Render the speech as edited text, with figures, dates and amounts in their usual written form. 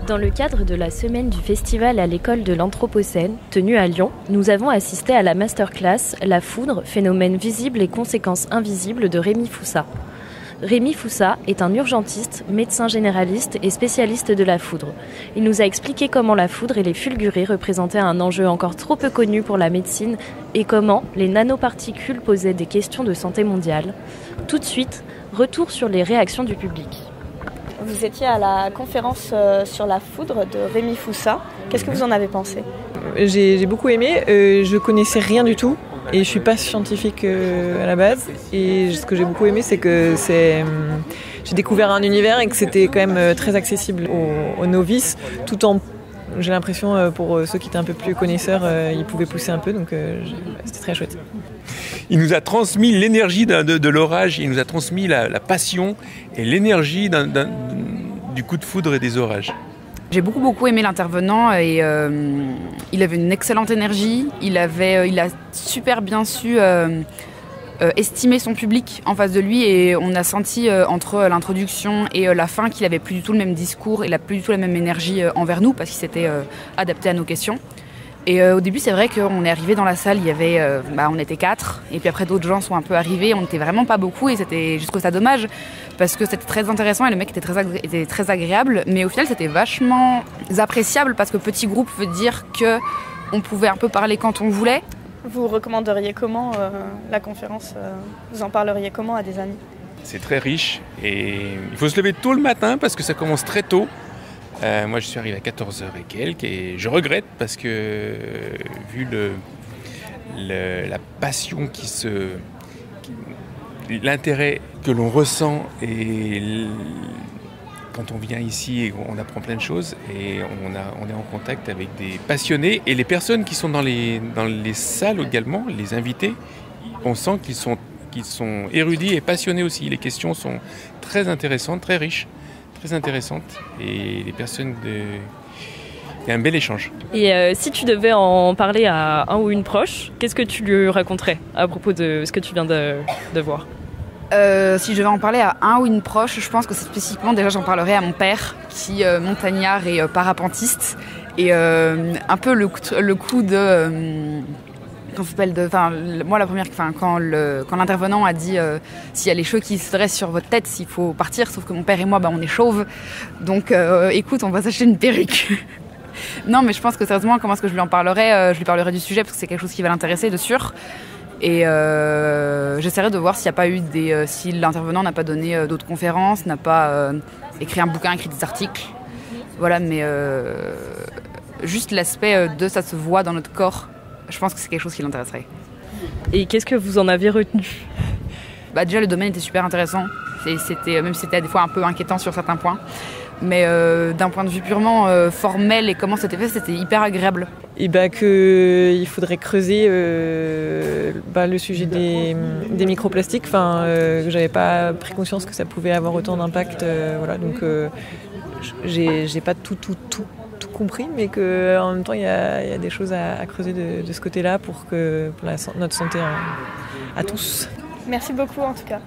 Dans le cadre de la semaine du festival à l'école de l'Anthropocène, tenue à Lyon, nous avons assisté à la masterclass « La foudre, phénomène visible et conséquences invisibles » de Rémi Foussa. Rémi Foussa est un urgentiste, médecin généraliste et spécialiste de la foudre. Il nous a expliqué comment la foudre et les fulgurés représentaient un enjeu encore trop peu connu pour la médecine et comment les nanoparticules posaient des questions de santé mondiale. Tout de suite, retour sur les réactions du public. Vous étiez à la conférence sur la foudre de Rémi Foussa. Qu'est-ce que vous en avez pensé ? J'ai beaucoup aimé. Je connaissais rien du tout et je suis pas scientifique à la base. Et ce que j'ai beaucoup aimé, c'est que j'ai découvert un univers et que c'était quand même très accessible aux novices, tout en j'ai l'impression, pour ceux qui étaient un peu plus connaisseurs, ils pouvaient pousser un peu, donc c'était très chouette. Il nous a transmis l'énergie de l'orage, il nous a transmis la passion et l'énergie du coup de foudre et des orages. J'ai beaucoup aimé l'intervenant et il avait une excellente énergie, il a super bien su estimer son public en face de lui et on a senti entre l'introduction et la fin qu'il avait plus du tout le même discours, il a plus du tout la même énergie envers nous parce qu'il s'était adapté à nos questions. Et au début c'est vrai qu'on est arrivé dans la salle, il y avait, on était 4 et puis après d'autres gens sont un peu arrivés, on n'était vraiment pas beaucoup et c'était juste ça dommage parce que c'était très intéressant et le mec était très agréable, mais au final c'était vachement appréciable parce que petit groupe veut dire qu'on pouvait un peu parler quand on voulait. Vous recommanderiez comment la conférence vous en parleriez comment à des amis ? C'est très riche et il faut se lever tôt le matin parce que ça commence très tôt. Moi je suis arrivé à 14h et quelques et je regrette parce que vu la passion l'intérêt que l'on ressent et quand on vient ici, on apprend plein de choses et on est en contact avec des passionnés et les personnes qui sont dans les salles également, les invités, on sent qu'ils sont érudits et passionnés aussi. Les questions sont très intéressantes, très riches, très intéressantes et les personnes il y a un bel échange. Et si tu devais en parler à un ou une proche, qu'est-ce que tu lui raconterais à propos de ce que tu viens de voir ? Si je devais en parler à un ou une proche, je pense que c'est spécifiquement, déjà j'en parlerais à mon père qui est montagnard et parapentiste et un peu le coup de moi la première, quand l'intervenant a dit s'il y a les cheveux qui se dressent sur votre tête, s'il faut partir, sauf que mon père et moi on est chauves, donc écoute, on va s'acheter une perruque. Non mais je pense que sérieusement, comment est-ce que je lui en parlerais, je lui parlerais du sujet parce que c'est quelque chose qui va l'intéresser de sûr. Et j'essaierai de voir s'il n'y a pas eu si l'intervenant n'a pas donné d'autres conférences, n'a pas écrit un bouquin, écrit des articles. Voilà, mais juste l'aspect de ça se voit dans notre corps, je pense que c'est quelque chose qui l'intéresserait. Et qu'est-ce que vous en avez retenu ? Déjà, le domaine était super intéressant. Même si c'était des fois un peu inquiétant sur certains points. Mais d'un point de vue purement formel et comment c'était fait, c'était hyper agréable. Et qu'il faudrait creuser le sujet des microplastiques, que j'avais pas pris conscience que ça pouvait avoir autant d'impact. Donc j'ai pas tout compris, mais qu'en même temps il y a des choses à creuser de ce côté-là pour notre santé à tous. Merci beaucoup en tout cas.